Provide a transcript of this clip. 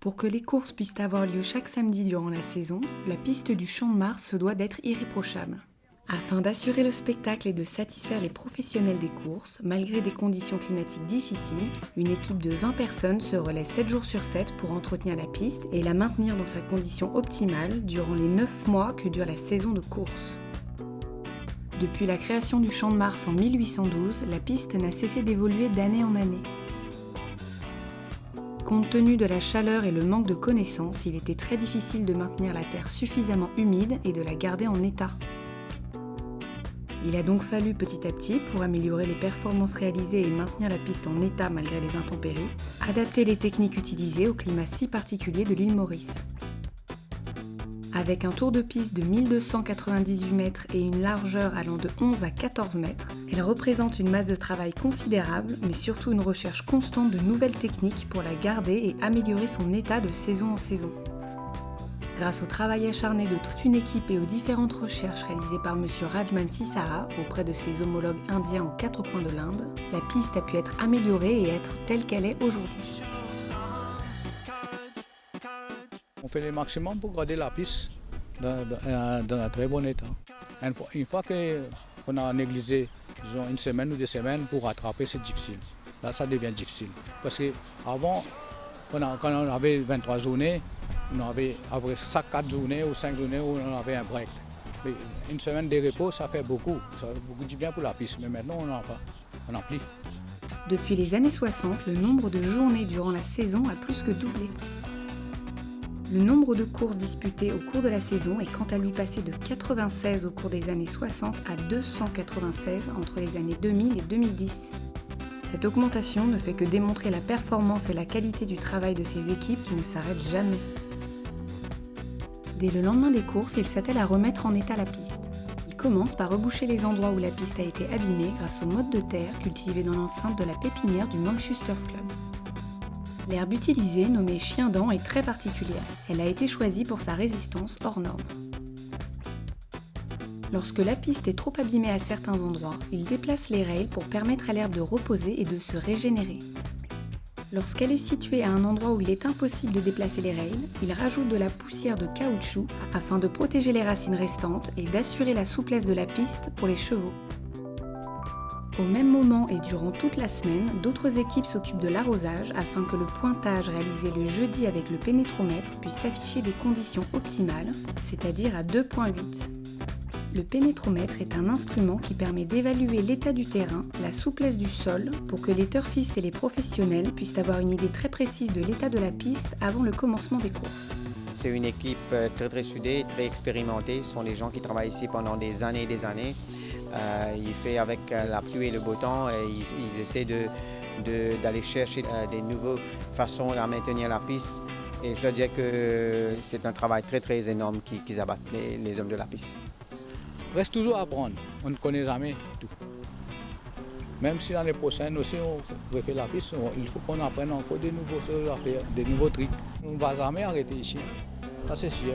Pour que les courses puissent avoir lieu chaque samedi durant la saison, la piste du Champ de Mars se doit d'être irréprochable. Afin d'assurer le spectacle et de satisfaire les professionnels des courses, malgré des conditions climatiques difficiles, une équipe de 20 personnes se relaie 7 jours sur 7 pour entretenir la piste et la maintenir dans sa condition optimale durant les 9 mois que dure la saison de course. Depuis la création du Champ de Mars en 1812, la piste n'a cessé d'évoluer d'année en année. Compte tenu de la chaleur et le manque de connaissances, il était très difficile de maintenir la terre suffisamment humide et de la garder en état. Il a donc fallu petit à petit, pour améliorer les performances réalisées et maintenir la piste en état malgré les intempéries, adapter les techniques utilisées au climat si particulier de l'île Maurice. Avec un tour de piste de 1298 mètres et une largeur allant de 11 à 14 mètres, elle représente une masse de travail considérable, mais surtout une recherche constante de nouvelles techniques pour la garder et améliorer son état de saison en saison. Grâce au travail acharné de toute une équipe et aux différentes recherches réalisées par M. Rajman Sissaha auprès de ses homologues indiens aux 4 coins de l'Inde, la piste a pu être améliorée et être telle qu'elle est aujourd'hui. On fait le maximum pour garder la piste dans un très bon état. Une fois qu'on a négligé, disons, une semaine ou 2 semaines pour rattraper, c'est difficile. Là, ça devient difficile. Parce qu'avant, quand on avait 23 journées, on avait après 4 journées ou 5 journées où on avait un break. Mais une semaine de repos, ça fait beaucoup. Ça fait beaucoup de bien pour la piste. Mais maintenant, on n'en a plus. Depuis les années 60, le nombre de journées durant la saison a plus que doublé. Le nombre de courses disputées au cours de la saison est quant à lui passé de 96 au cours des années 60 à 296 entre les années 2000 et 2010. Cette augmentation ne fait que démontrer la performance et la qualité du travail de ces équipes qui ne s'arrêtent jamais. Dès le lendemain des courses, il s'attelle à remettre en état la piste. Il commence par reboucher les endroits où la piste a été abîmée grâce au mode de terre cultivé dans l'enceinte de la pépinière du Manchester Club. L'herbe utilisée, nommée chien-dent, est très particulière. Elle a été choisie pour sa résistance hors norme. Lorsque la piste est trop abîmée à certains endroits, il déplace les rails pour permettre à l'herbe de reposer et de se régénérer. Lorsqu'elle est située à un endroit où il est impossible de déplacer les rails, il rajoute de la poussière de caoutchouc afin de protéger les racines restantes et d'assurer la souplesse de la piste pour les chevaux. Au même moment et durant toute la semaine, d'autres équipes s'occupent de l'arrosage afin que le pointage réalisé le jeudi avec le pénétromètre puisse afficher des conditions optimales, c'est-à-dire à 2,8. Le pénétromètre est un instrument qui permet d'évaluer l'état du terrain, la souplesse du sol, pour que les turfistes et les professionnels puissent avoir une idée très précise de l'état de la piste avant le commencement des courses. C'est une équipe très soudée, très expérimentée. Ce sont des gens qui travaillent ici pendant des années et des années. Ils font avec la pluie et le beau temps et ils essaient d'aller chercher des nouvelles façons de maintenir la piste. Et je dois dire que c'est un travail très énorme qu'ils abattent, les hommes de la piste. Reste toujours à apprendre, on ne connaît jamais tout. Même si l'année prochaine aussi on refait la piste, il faut qu'on apprenne encore des nouvelles choses à faire, des nouveaux trucs. On ne va jamais arrêter ici, ça c'est sûr.